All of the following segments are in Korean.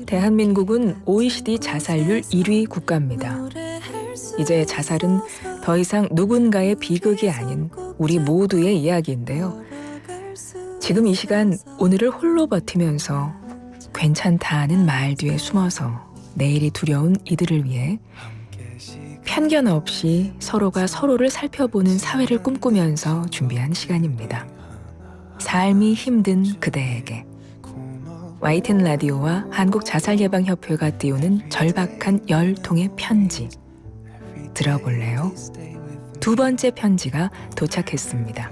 대한민국은 OECD 자살률 1위 국가입니다. 이제 자살은 더 이상 누군가의 비극이 아닌 우리 모두의 이야기인데요. 지금 이 시간 오늘을 홀로 버티면서 괜찮다는 말 뒤에 숨어서 내일이 두려운 이들을 위해 편견 없이 서로가 서로를 살펴보는 사회를 꿈꾸면서 준비한 시간입니다. 삶이 힘든 그대에게 YTN 라디오와 한국자살예방협회가 띄우는 절박한 10통의 편지 들어볼래요? 두 번째 편지가 도착했습니다.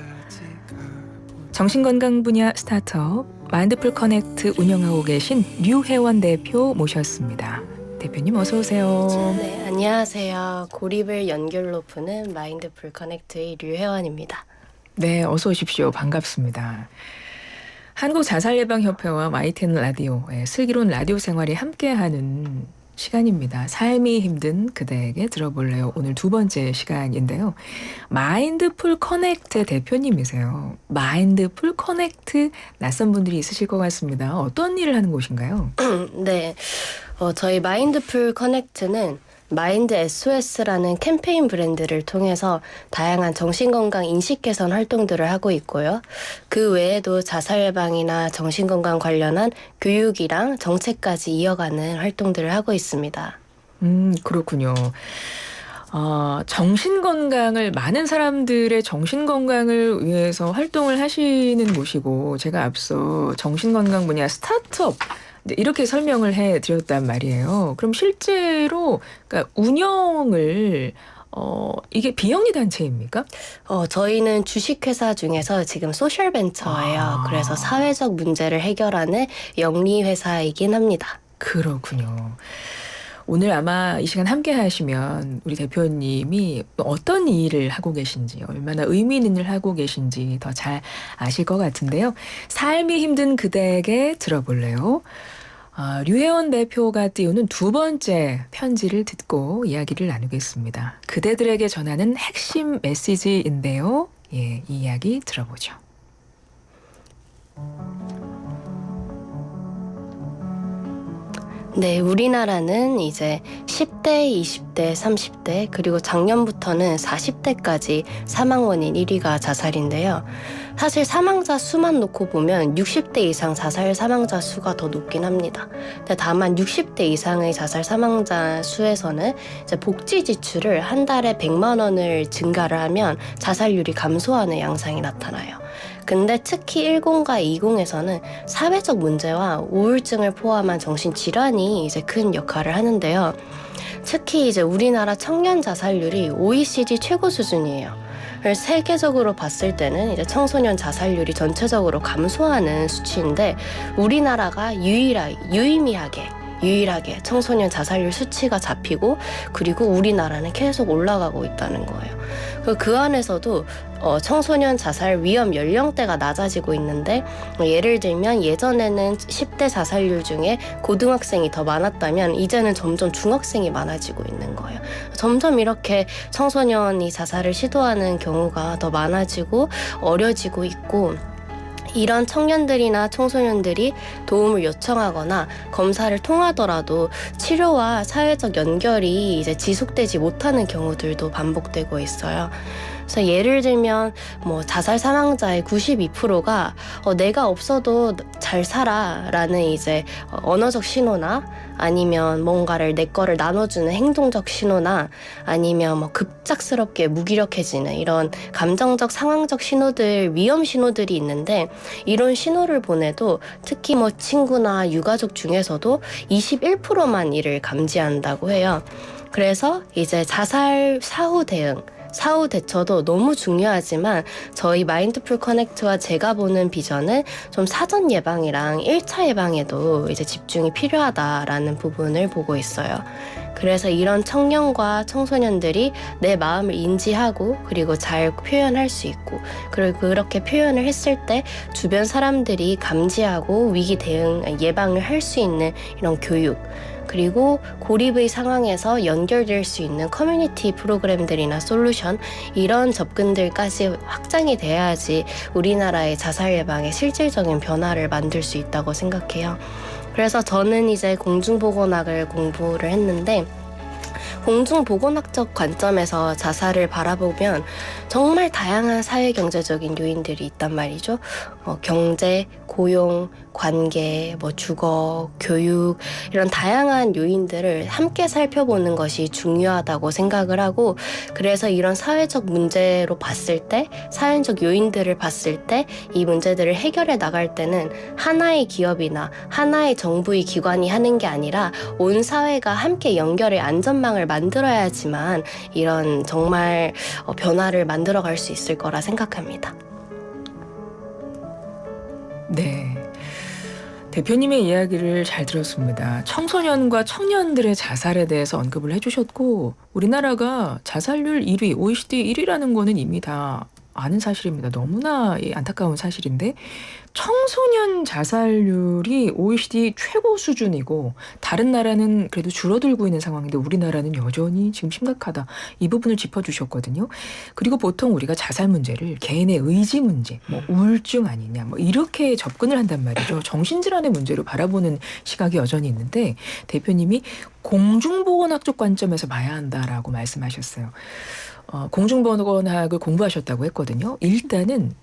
정신건강 분야 스타트업 마인드풀 커넥트 운영하고 계신 류혜원 대표 모셨습니다. 대표님 어서 오세요. 네, 안녕하세요. 고립을 연결로 푸는 마인드풀 커넥트의 류혜원입니다. 네, 어서 오십시오. 반갑습니다. 한국자살예방협회와 YTN 라디오의 슬기로운 라디오 생활이 함께하는 시간입니다. 삶이 힘든 그대에게 들어볼래요. 오늘 두 번째 시간인데요. 마인드풀 커넥트 대표님이세요. 마인드풀 커넥트 낯선 분들이 있으실 것 같습니다. 어떤 일을 하는 곳인가요? 네, 저희 마인드풀 커넥트는 마인드 SOS라는 캠페인 브랜드를 통해서 다양한 정신건강 인식 개선 활동들을 하고 있고요. 그 외에도 자살 예방이나 정신건강 관련한 교육이랑 정책까지 이어가는 활동들을 하고 있습니다. 그렇군요. 정신건강을 많은 사람들의 정신건강을 위해서 활동을 하시는 곳이고 제가 앞서 정신건강 분야 스타트업 이렇게 설명을 해드렸단 말이에요. 그럼 실제로 그러니까 운영을 이게 비영리 단체입니까? 저희는 주식회사 중에서 지금 소셜 벤처예요. 그래서 사회적 문제를 해결하는 영리회사이긴 합니다. 그렇군요. 오늘 아마 이 시간 함께 하시면 우리 대표님이 어떤 일을 하고 계신지 얼마나 의미 있는 일을 하고 계신지 더 잘 아실 것 같은데요. 삶이 힘든 그대에게 들어볼래요? 류혜원 대표가 띄우는 두 번째 편지를 듣고 이야기를 나누겠습니다. 그대들에게 전하는 핵심 메시지인데요. 이 이야기 들어보죠. 네, 우리나라는 이제 10대, 20대, 30대, 그리고 작년부터는 40대까지 사망 원인 1위가 자살인데요. 사실 사망자 수만 놓고 보면 60대 이상 자살 사망자 수가 더 높긴 합니다. 근데 다만 60대 이상의 자살 사망자 수에서는 이제 복지 지출을 한 달에 100만 원을 증가를 하면 자살률이 감소하는 양상이 나타나요. 근데 특히 10과 20에서는 사회적 문제와 우울증을 포함한 정신질환이 이제 큰 역할을 하는데요. 특히 이제 우리나라 청년 자살률이 OECD 최고 수준이에요. 세계적으로 봤을 때는 이제 청소년 자살률이 전체적으로 감소하는 수치인데 우리나라가 유의미하게 청소년 자살률 수치가 잡히고 그리고 우리나라는 계속 올라가고 있다는 거예요. 그 안에서도 청소년 자살 위험 연령대가 낮아지고 있는데 예를 들면 예전에는 10대 자살률 중에 고등학생이 더 많았다면 이제는 점점 중학생이 많아지고 있는 거예요. 점점 이렇게 청소년이 자살을 시도하는 경우가 더 많아지고 어려지고 있고 이런 청년들이나 청소년들이 도움을 요청하거나 검사를 통하더라도 치료와 사회적 연결이 이제 지속되지 못하는 경우들도 반복되고 있어요. 그래서 예를 들면 자살 사망자의 92%가 내가 없어도 잘 살아라는 이제 언어적 신호나 아니면 뭔가를 내 거를 나눠주는 행동적 신호나 아니면 급작스럽게 무기력해지는 이런 감정적 상황적 신호들 위험 신호들이 있는데 이런 신호를 보내도 특히 친구나 유가족 중에서도 21%만 이를 감지한다고 해요. 그래서 이제 자살 사후 대처도 너무 중요하지만 저희 마인드풀 커넥트와 제가 보는 비전은 좀 사전 예방이랑 1차 예방에도 이제 집중이 필요하다라는 부분을 보고 있어요. 그래서 이런 청년과 청소년들이 내 마음을 인지하고 그리고 잘 표현할 수 있고 그리고 그렇게 표현을 했을 때 주변 사람들이 감지하고 위기 대응 예방을 할 수 있는 이런 교육 그리고 고립의 상황에서 연결될 수 있는 커뮤니티 프로그램들이나 솔루션 이런 접근들까지 확장이 돼야지 우리나라의 자살 예방에 실질적인 변화를 만들 수 있다고 생각해요. 그래서 저는 이제 공중보건학을 공부를 했는데 공중보건학적 관점에서 자살을 바라보면 정말 다양한 사회경제적인 요인들이 있단 말이죠. 경제, 고용, 관계, 주거, 교육 이런 다양한 요인들을 함께 살펴보는 것이 중요하다고 생각을 하고 그래서 이런 사회적 문제로 봤을 때 사회적 요인들을 봤을 때 이 문제들을 해결해 나갈 때는 하나의 기업이나 하나의 정부의 기관이 하는 게 아니라 온 사회가 함께 연결의 안전망을 만들어야지만 이런 정말 변화를 만들어갈 수 있을 거라 생각합니다. 네. 대표님의 이야기를 잘 들었습니다. 청소년과 청년들의 자살에 대해서 언급을 해주셨고 우리나라가 자살률 1위, OECD 1위라는 거는 이미 다 아는 사실입니다. 너무나 안타까운 사실인데 청소년 자살률이 OECD 최고 수준이고 다른 나라는 그래도 줄어들고 있는 상황인데 우리나라는 여전히 지금 심각하다. 이 부분을 짚어주셨거든요. 그리고 보통 우리가 자살 문제를 개인의 의지 문제, 우울증 아니냐 이렇게 접근을 한단 말이죠. 정신질환의 문제로 바라보는 시각이 여전히 있는데 대표님이 공중보건학적 관점에서 봐야 한다라고 말씀하셨어요. 공중보건학을 공부하셨다고 했거든요. 일단은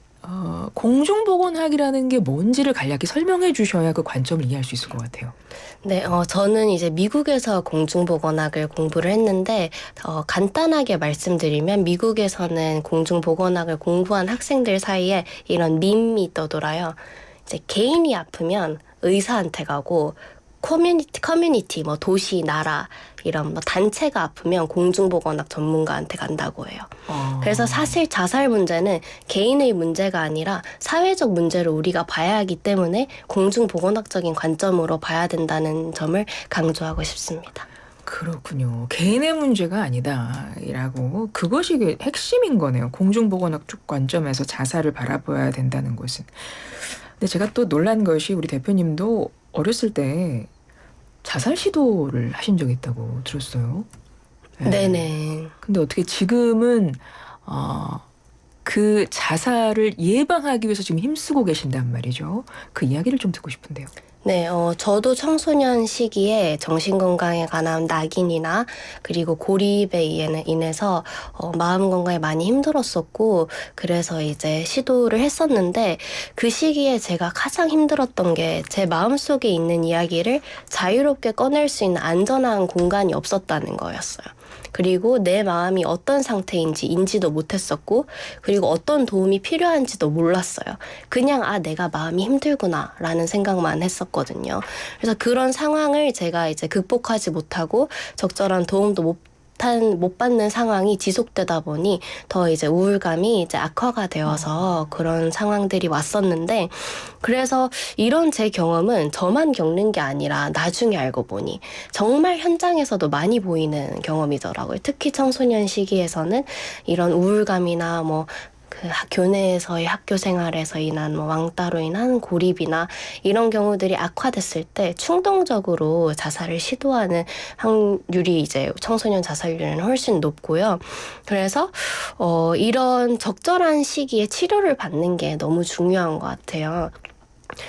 공중보건학이라는 게 뭔지를 간략히 설명해 주셔야 그 관점을 이해할 수 있을 것 같아요. 네, 저는 이제 미국에서 공중보건학을 공부를 했는데 간단하게 말씀드리면 미국에서는 공중보건학을 공부한 학생들 사이에 이런 밈이 떠돌아요. 이제 개인이 아프면 의사한테 가고 커뮤니티, 도시, 나라 이런 단체가 아프면 공중보건학 전문가한테 간다고 해요. 그래서 사실 자살 문제는 개인의 문제가 아니라 사회적 문제로 우리가 봐야 하기 때문에 공중보건학적인 관점으로 봐야 된다는 점을 강조하고 싶습니다. 그렇군요. 개인의 문제가 아니다라고 그것이 핵심인 거네요. 공중보건학 쪽 관점에서 자살을 바라봐야 된다는 것은. 근데 제가 또 놀란 것이 우리 대표님도 어렸을 때 자살 시도를 하신 적이 있다고 들었어요. 네네. 근데 어떻게 지금은 그 자살을 예방하기 위해서 지금 힘쓰고 계신단 말이죠. 그 이야기를 좀 듣고 싶은데요. 네, 저도 청소년 시기에 정신건강에 관한 낙인이나 그리고 고립에 인해서 마음 건강에 많이 힘들었었고 그래서 이제 시도를 했었는데 그 시기에 제가 가장 힘들었던 게 제 마음속에 있는 이야기를 자유롭게 꺼낼 수 있는 안전한 공간이 없었다는 거였어요. 그리고 내 마음이 어떤 상태인지 인지도 못했었고 그리고 어떤 도움이 필요한지도 몰랐어요. 그냥 내가 마음이 힘들구나 라는 생각만 했었거든요. 그래서 그런 상황을 제가 이제 극복하지 못하고 적절한 도움도 못 받는 상황이 지속되다 보니 더 이제 우울감이 이제 악화가 되어서 그런 상황들이 왔었는데 그래서 이런 제 경험은 저만 겪는 게 아니라 나중에 알고 보니 정말 현장에서도 많이 보이는 경험이더라고요. 특히 청소년 시기에서는 이런 우울감이나 그 교내에서의 학교 생활에서 인한 왕따로 인한 고립이나 이런 경우들이 악화됐을 때 충동적으로 자살을 시도하는 확률이 이제 청소년 자살률은 훨씬 높고요. 그래서 이런 적절한 시기에 치료를 받는 게 너무 중요한 것 같아요.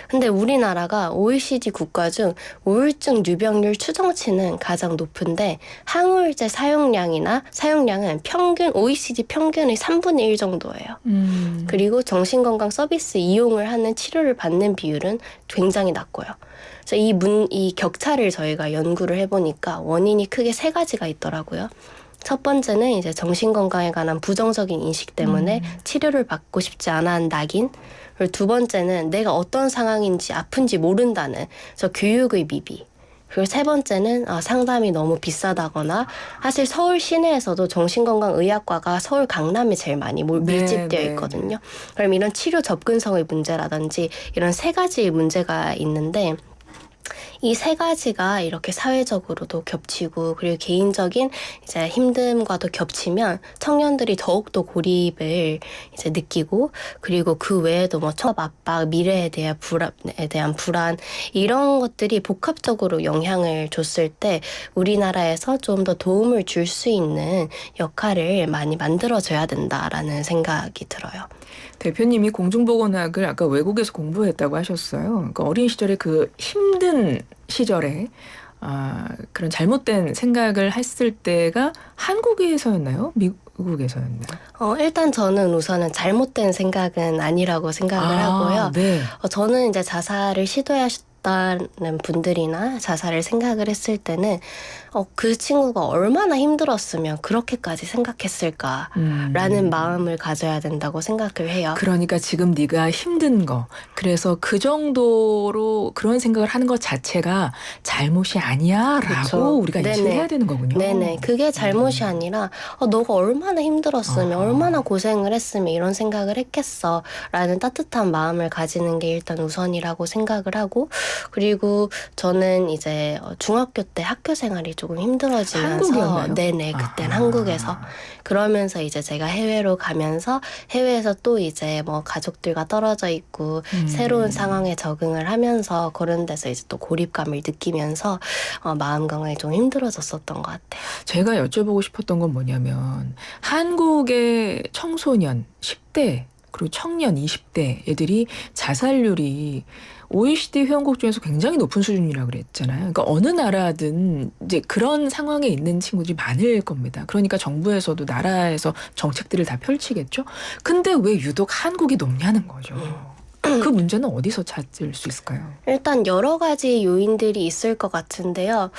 근데 우리나라가 OECD 국가 중 우울증 유병률 추정치는 가장 높은데 항우울제 사용량은 평균 OECD 평균의 3분의 1 정도예요. 그리고 정신건강 서비스 이용을 하는 치료를 받는 비율은 굉장히 낮고요. 그래서 이 격차를 저희가 연구를 해보니까 원인이 크게 3가지가 있더라고요. 첫 번째는 이제 정신건강에 관한 부정적인 인식 때문에 치료를 받고 싶지 않아 하는 낙인. 그리고 두 번째는 내가 어떤 상황인지 아픈지 모른다는 저 교육의 미비. 그리고 세 번째는 상담이 너무 비싸다거나 사실 서울 시내에서도 정신건강의학과가 서울 강남에 제일 많이 밀집되어 있거든요. 그럼 이런 치료 접근성의 문제라든지 이런 3가지의 문제가 있는데 이 3가지가 이렇게 사회적으로도 겹치고 그리고 개인적인 이제 힘듦과도 겹치면 청년들이 더욱더 고립을 이제 느끼고 그리고 그 외에도 취업 압박, 미래에 대한 불안 이런 것들이 복합적으로 영향을 줬을 때 우리나라에서 좀 더 도움을 줄 수 있는 역할을 많이 만들어줘야 된다라는 생각이 들어요. 대표님이 공중보건학을 아까 외국에서 공부했다고 하셨어요. 그러니까 어린 시절에 그 힘든 시절에 그런 잘못된 생각을 했을 때가 한국에서였나요? 미국에서였나요? 일단 저는 우선은 잘못된 생각은 아니라고 생각을 하고요. 네. 저는 이제 자살을 시도하셨다는 분들이나 자살을 생각을 했을 때는 그 친구가 얼마나 힘들었으면 그렇게까지 생각했을까라는 마음을 가져야 된다고 생각을 해요. 그러니까 지금 네가 힘든 거, 그래서 그 정도로 그런 생각을 하는 것 자체가 잘못이 아니야 라고 그렇죠. 우리가 인식을 네네. 해야 되는 거군요. 네네. 그게 잘못이 아니라 너가 얼마나 힘들었으면 얼마나 고생을 했으면 이런 생각을 했겠어 라는 따뜻한 마음을 가지는 게 일단 우선이라고 생각을 하고, 그리고 저는 이제 중학교 때 학교 생활이 조금 힘들어지면서 한국이었나요? 네네. 그땐 한국에서 그러면서 이제 제가 해외로 가면서 해외에서 또 이제 뭐 가족들과 떨어져 있고 새로운 상황에 적응을 하면서 그런 데서 이제 또 고립감을 느끼면서 마음 건강이 좀 힘들어졌었던 것 같아요. 제가 여쭤보고 싶었던 건 뭐냐면 한국의 청소년 10대 그리고 청년 20대 애들이 자살률이 OECD 회원국 중에서 굉장히 높은 수준이라고 그랬잖아요. 그러니까 어느 나라든 이제 그런 상황에 있는 친구들이 많을 겁니다. 그러니까 정부에서도 나라에서 정책들을 다 펼치겠죠. 근데 왜 유독 한국이 높냐는 거죠. 그 문제는 어디서 찾을 수 있을까요? 일단 여러 가지 요인들이 있을 것 같은데요.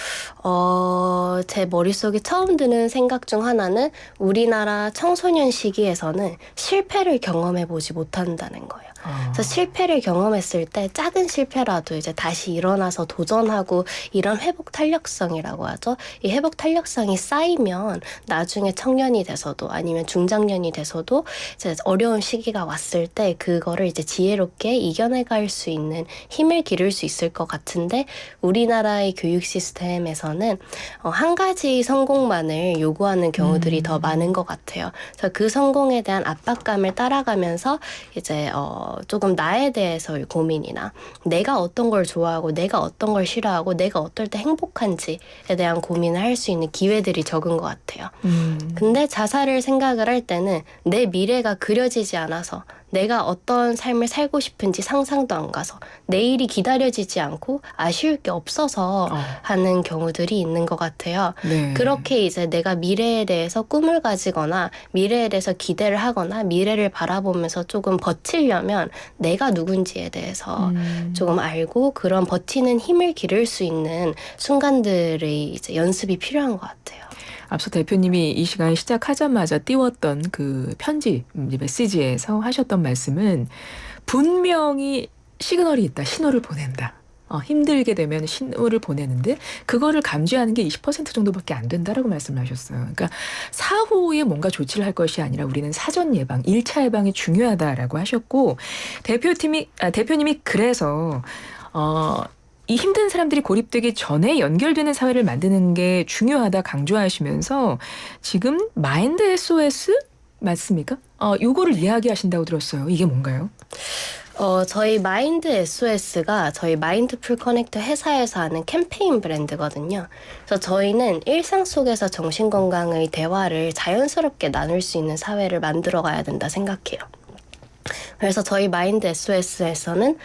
제 머릿속에 처음 드는 생각 중 하나는 우리나라 청소년 시기에서는 실패를 경험해보지 못한다는 거예요. 그래서 실패를 경험했을 때 작은 실패라도 이제 다시 일어나서 도전하고 이런 회복 탄력성이라고 하죠. 이 회복 탄력성이 쌓이면 나중에 청년이 돼서도 아니면 중장년이 돼서도 이제 어려운 시기가 왔을 때 그거를 이제 지혜롭게 이겨내갈 수 있는 힘을 기를 수 있을 것 같은데, 우리나라의 교육 시스템에서는 한 가지 성공만을 요구하는 경우들이 더 많은 것 같아요. 그래서 그 성공에 대한 압박감을 따라가면서 이제 조금 나에 대해서 고민이나 내가 어떤 걸 좋아하고 내가 어떤 걸 싫어하고 내가 어떨 때 행복한지에 대한 고민을 할 수 있는 기회들이 적은 것 같아요. 근데 자살을 생각을 할 때는 내 미래가 그려지지 않아서 내가 어떤 삶을 살고 싶은지 상상도 안 가서 내일이 기다려지지 않고 아쉬울 게 없어서 하는 경우들이 있는 것 같아요. 네. 그렇게 이제 내가 미래에 대해서 꿈을 가지거나 미래에 대해서 기대를 하거나 미래를 바라보면서 조금 버티려면 내가 누군지에 대해서 조금 알고 그런 버티는 힘을 기를 수 있는 순간들의 이제 연습이 필요한 것 같아요. 앞서 대표님이 이 시간 시작하자마자 띄웠던 그 편지, 메시지에서 하셨던 말씀은 분명히 시그널이 있다. 신호를 보낸다. 힘들게 되면 신호를 보내는데 그거를 감지하는 게 20% 정도밖에 안 된다라고 말씀을 하셨어요. 그러니까 사후에 뭔가 조치를 할 것이 아니라 우리는 사전 예방, 1차 예방이 중요하다라고 하셨고, 대표님이 그래서 이 힘든 사람들이 고립되기 전에 연결되는 사회를 만드는 게 중요하다 강조하시면서 지금 마인드 SOS 맞습니까? 요거를 이야기하신다고 들었어요. 이게 뭔가요? 저희 마인드 SOS가 저희 마인드풀 커넥터 회사에서 하는 캠페인 브랜드거든요. 그래서 저희는 일상 속에서 정신건강의 대화를 자연스럽게 나눌 수 있는 사회를 만들어 가야 된다 생각해요. 그래서 저희 마인드 SOS에서는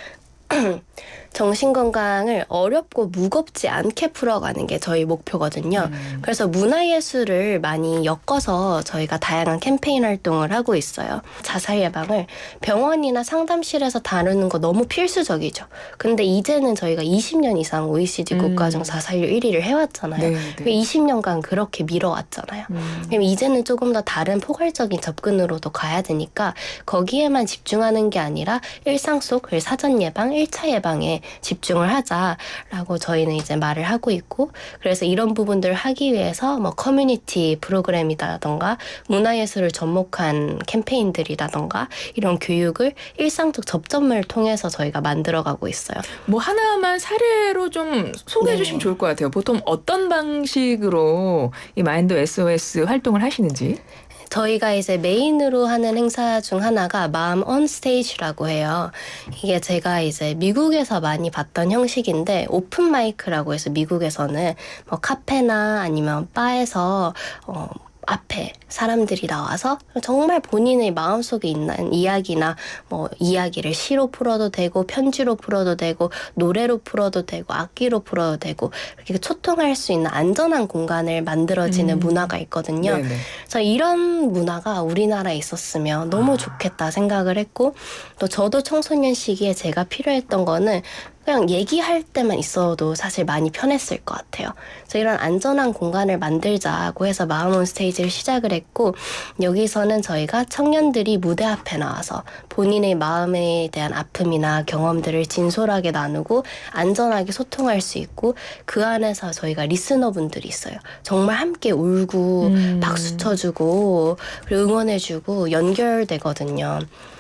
정신건강을 어렵고 무겁지 않게 풀어가는 게 저희 목표거든요. 그래서 문화예술을 많이 엮어서 저희가 다양한 캠페인 활동을 하고 있어요. 자살 예방을 병원이나 상담실에서 다루는 거 너무 필수적이죠. 근데 이제는 저희가 20년 이상 OECD 국가 중 자살률 1위를 해왔잖아요. 네. 20년간 그렇게 미뤄왔잖아요. 그럼 이제는 조금 더 다른 포괄적인 접근으로도 가야 되니까 거기에만 집중하는 게 아니라 일상 속 사전 예방, 1차 예방에 집중을 하자라고 저희는 이제 말을 하고 있고, 그래서 이런 부분들을 하기 위해서 뭐 커뮤니티 프로그램이라던가 문화예술을 접목한 캠페인들이라던가 이런 교육을 일상적 접점을 통해서 저희가 만들어가고 있어요. 뭐 하나만 사례로 좀 소개해 주시면 좋을 것 같아요. 보통 어떤 방식으로 이 마인드 SOS 활동을 하시는지. 저희가 이제 메인으로 하는 행사 중 하나가 마음 온 스테이지라고 해요. 이게 제가 이제 미국에서 많이 봤던 형식인데 오픈 마이크라고 해서 미국에서는 뭐 카페나 아니면 바에서 앞에 사람들이 나와서 정말 본인의 마음속에 있는 이야기나 뭐 이야기를 시로 풀어도 되고 편지로 풀어도 되고 노래로 풀어도 되고 악기로 풀어도 되고 이렇게 소통할 수 있는 안전한 공간을 만들어지는 문화가 있거든요. 네네. 그래서 이런 문화가 우리나라에 있었으면 너무 좋겠다 생각을 했고 또 저도 청소년 시기에 제가 필요했던 거는 그냥 얘기할 때만 있어도 사실 많이 편했을 것 같아요. 그래서 이런 안전한 공간을 만들자고 해서 마음온 스테이지를 시작을 했고 여기서는 저희가 청년들이 무대 앞에 나와서 본인의 마음에 대한 아픔이나 경험들을 진솔하게 나누고 안전하게 소통할 수 있고 그 안에서 저희가 리스너분들이 있어요. 정말 함께 울고 박수 쳐주고 그리고 응원해주고 연결되거든요.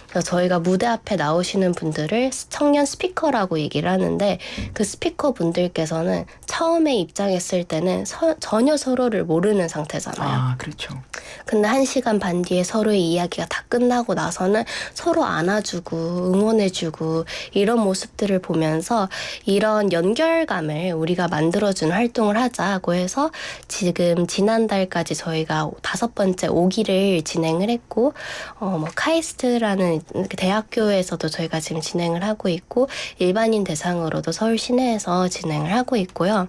그래서 저희가 무대 앞에 나오시는 분들을 청년 스피커라고 얘기를 하는데 그 스피커 분들께서는 처음에 입장했을 때는 전혀 서로를 모르는 상태잖아요. 아, 그렇죠. 근데 1시간 반 뒤에 서로의 이야기가 다 끝나고 나서는 서로 안아주고 응원해주고 이런 모습들을 보면서 이런 연결감을 우리가 만들어주는 활동을 하자고 해서 지금 지난달까지 저희가 5번째 5기를 진행을 했고 뭐 카이스트라는 대학교에서도 저희가 지금 진행을 하고 있고 일반인 대상으로도 서울 시내에서 진행을 하고 있고요.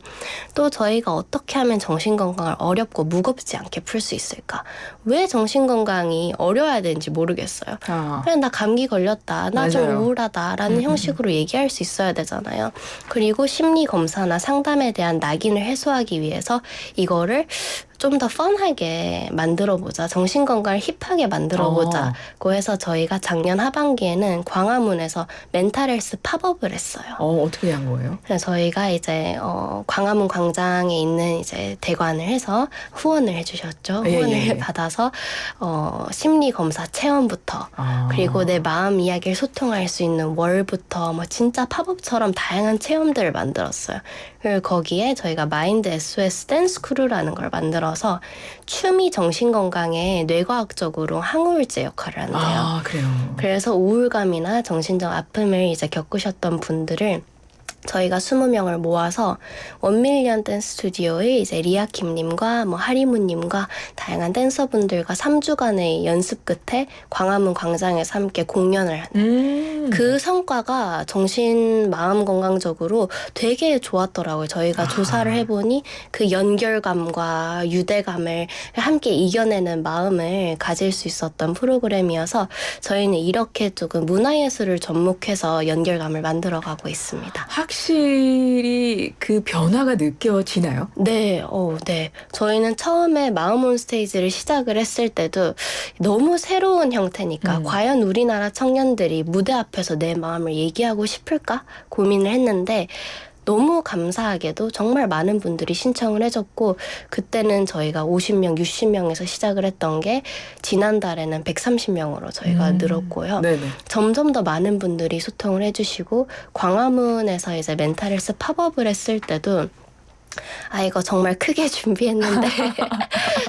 또 저희가 어떻게 하면 정신건강을 어렵고 무겁지 않게 풀 수 있을까? 왜 정신건강이 어려워야 되는지 모르겠어요. 그냥 나 감기 걸렸다, 나 좀 맞아요. 우울하다라는 형식으로 얘기할 수 있어야 되잖아요. 그리고 심리 검사나 상담에 대한 낙인을 해소하기 위해서 이거를 좀 더 펀하게 만들어보자. 정신건강을 힙하게 만들어보자고 해서 저희가 작년 하반기에는 광화문에서 멘탈헬스 팝업을 했어요. 어떻게 한 거예요? 그래서 저희가 이제 광화문 광장에 있는 이제 대관을 해서 후원을 해주셨죠. 예, 후원을 예. 받아서 심리 검사 체험부터 그리고 내 마음 이야기를 소통할 수 있는 월부터 뭐 진짜 팝업처럼 다양한 체험들을 만들었어요. 그리고 거기에 저희가 마인드 SOS 댄스 크루라는 걸 만들어서 춤이 정신건강에 뇌과학적으로 항우울제 역할을 한대요. 아, 그래요. 그래서 우울감이나 정신적 아픔을 이제 겪으셨던 분들을 저희가 20명을 모아서 1밀리언 댄스 스튜디오에 이제 리아킴님과 뭐 하리무님과 다양한 댄서분들과 3주간의 연습 끝에 광화문 광장에서 함께 공연을 하는 그 성과가 정신 마음 건강적으로 되게 좋았더라고요. 저희가 조사를 해보니 그 연결감과 유대감을 함께 이겨내는 마음을 가질 수 있었던 프로그램이어서 저희는 이렇게 조금 문화예술을 접목해서 연결감을 만들어가고 있습니다. 확실히 그 변화가 느껴지나요? 네, 네. 저희는 처음에 마음온 스테이지를 시작을 했을 때도 너무 새로운 형태니까 과연 우리나라 청년들이 무대 앞에서 내 마음을 얘기하고 싶을까 고민을 했는데 너무 감사하게도 정말 많은 분들이 신청을 해줬고 그때는 저희가 50명, 60명에서 시작을 했던 게 지난달에는 130명으로 저희가 늘었고요. 네네. 점점 더 많은 분들이 소통을 해주시고 광화문에서 이제 멘탈헬스 팝업을 했을 때도 이거 정말 크게 준비했는데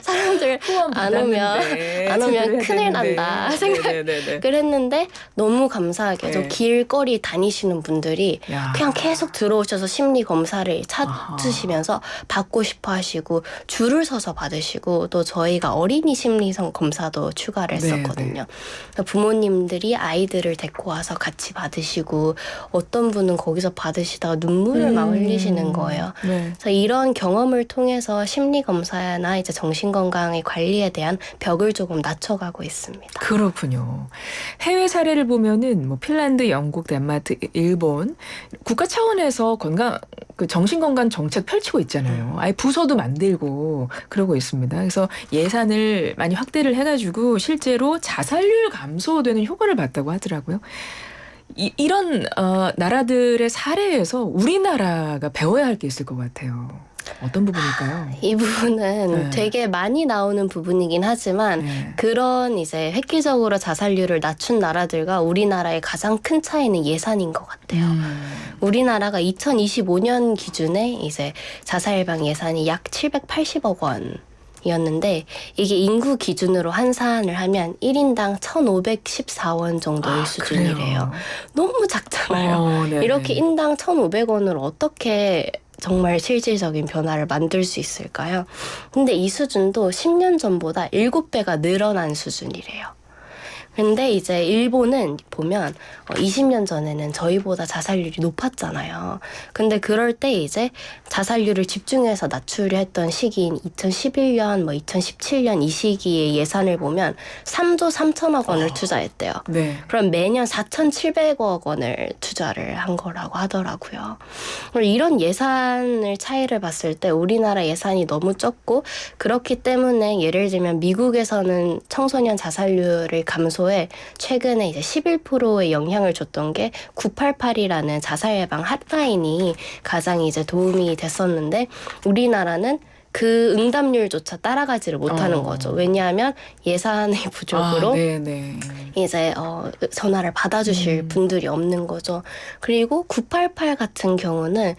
사람들 안 오면 큰일 난다 생각을 했는데 너무 감사하게도 네. 길거리 다니시는 분들이 야. 그냥 계속 들어오셔서 심리 검사를 찾으시면서 받고 싶어 하시고 줄을 서서 받으시고 또 저희가 어린이 심리 검사도 추가를 했었거든요. 그러니까 부모님들이 아이들을 데리고 와서 같이 받으시고 어떤 분은 거기서 받으시다가 눈물을 막 흘리시는 거예요. 네. 그래서 이런 경험을 통해서 심리 검사나 이제 정신건강의 관리에 대한 벽을 조금 낮춰가고 있습니다. 그렇군요. 해외 사례를 보면은 뭐 핀란드, 영국, 덴마크, 일본 국가 차원에서 정신건강 정책 펼치고 있잖아요. 아예 부서도 만들고 그러고 있습니다. 그래서 예산을 많이 확대를 해가지고 실제로 자살률 감소되는 효과를 봤다고 하더라고요. 이런 나라들의 사례에서 우리나라가 배워야 할 게 있을 것 같아요. 어떤 부분일까요? 이 부분은 네. 되게 많이 나오는 부분이긴 하지만 네. 그런 이제 획기적으로 자살률을 낮춘 나라들과 우리나라의 가장 큰 차이는 예산인 것 같아요. 우리나라가 2025년 기준에 이제 자살 예방 예산이 약 780억 원. 이었는데 이게 인구 기준으로 환산을 하면 1인당 1,514원 정도의 수준이래요. 그래요? 너무 작잖아요. 네네. 이렇게 인당 1,500원을 어떻게 정말 실질적인 변화를 만들 수 있을까요? 근데 이 수준도 10년 전보다 7배가 늘어난 수준이래요. 근데 이제 일본은 보면 20년 전에는 저희보다 자살률이 높았잖아요. 근데 그럴 때 이제 자살률을 집중해서 낮추려 했던 시기인 2011년, 2017년 이 시기의 예산을 보면 3조 3천억 원을 투자했대요. 네. 그럼 매년 4,700억 원을 투자를 한 거라고 하더라고요. 이런 예산을 차이를 봤을 때 우리나라 예산이 너무 적고 그렇기 때문에 예를 들면 미국에서는 청소년 자살률을 감소해 최근에 이제 11%의 영향을 줬던 게 988이라는 자살 예방 핫라인이 가장 이제 도움이 됐었는데 우리나라는 그 응답률조차 따라가지를 못하는 거죠. 왜냐하면 예산의 부족으로 네네. 이제 전화를 받아주실 분들이 없는 거죠. 그리고 988 같은 경우는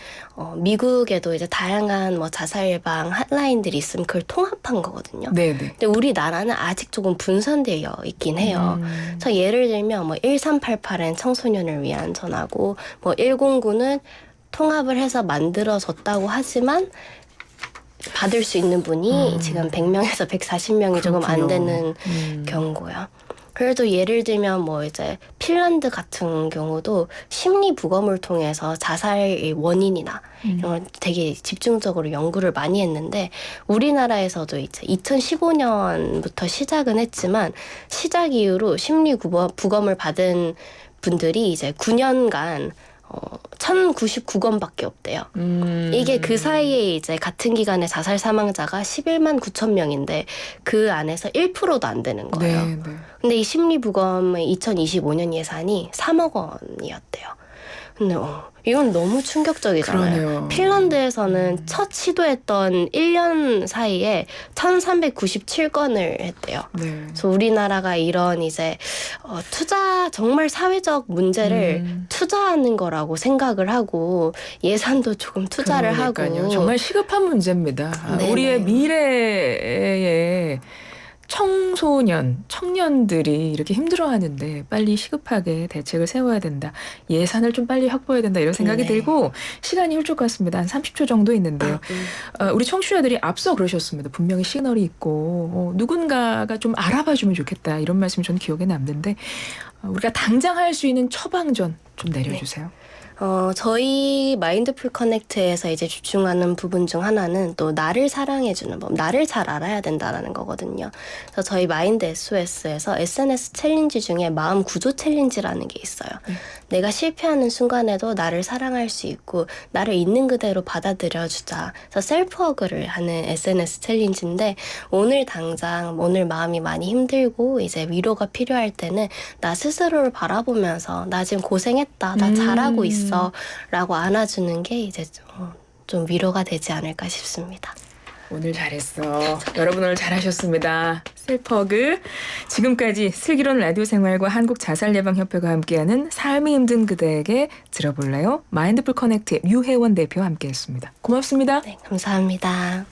미국에도 이제 다양한 자살 예방 핫라인들이 있으면 그걸 통합한 거거든요. 네네. 근데 우리나라는 아직 조금 분산되어 있긴 해요. 그래서 예를 들면 1388은 청소년을 위한 전화고 109는 통합을 해서 만들어졌다고 하지만 받을 수 있는 분이 지금 100명에서 140명이 조금 안 되는 경우고요. 그래도 예를 들면 이제 핀란드 같은 경우도 심리 부검을 통해서 자살의 원인이나 이런 걸 되게 집중적으로 연구를 많이 했는데 우리나라에서도 이제 2015년부터 시작은 했지만 시작 이후로 심리 부검을 받은 분들이 이제 9년간 1,099건밖에 없대요. 이게 그 사이에 이제 같은 기간에 자살 사망자가 11만 9천 명인데 그 안에서 1%도 안 되는 거예요. 네, 네. 근데 이 심리부검의 2025년 예산이 3억 원이었대요. 근데 이건 너무 충격적이잖아요. 그러네요. 핀란드에서는 첫 시도했던 1년 사이에 1,397건을 했대요. 네. 그래서 우리나라가 이런 이제 투자 정말 사회적 문제를 투자하는 거라고 생각을 하고 예산도 조금 투자를 그러니까요. 하고 정말 시급한 문제입니다. 네네. 우리의 미래의 청년들이 이렇게 힘들어하는데 빨리 시급하게 대책을 세워야 된다. 예산을 좀 빨리 확보해야 된다. 이런 생각이 네. 들고 시간이 훌쩍 갔습니다. 한 30초 정도 있는데요. 우리 청취자들이 앞서 그러셨습니다. 분명히 시그널이 있고 누군가가 좀 알아봐주면 좋겠다. 이런 말씀이 저는 기억에 남는데 우리가 당장 할 수 있는 처방전 좀 내려주세요. 저희 마인드풀 커넥트에서 이제 집중하는 부분 중 하나는 또 나를 사랑해주는 법, 나를 잘 알아야 된다라는 거거든요. 그래서 저희 마인드 SOS에서 SNS 챌린지 중에 마음 구조 챌린지라는 게 있어요. 내가 실패하는 순간에도 나를 사랑할 수 있고 나를 있는 그대로 받아들여주자. 그래서 셀프허그를 하는 SNS 챌린지인데 오늘 당장 오늘 마음이 많이 힘들고 이제 위로가 필요할 때는 나 스스로를 바라보면서 나 지금 고생했다. 나 잘하고 있어. 라고 안아주는 게 이제 좀 위로가 되지 않을까 싶습니다. 오늘 잘했어. 여러분 오늘 잘하셨습니다. 셀프허그. 지금까지 슬기로운 라디오 생활과 한국자살예방협회가 함께하는 삶이 힘든 그대에게 들어볼래요? 마인드풀 커넥트의 류혜원 대표와 함께했습니다. 고맙습니다. 네, 감사합니다.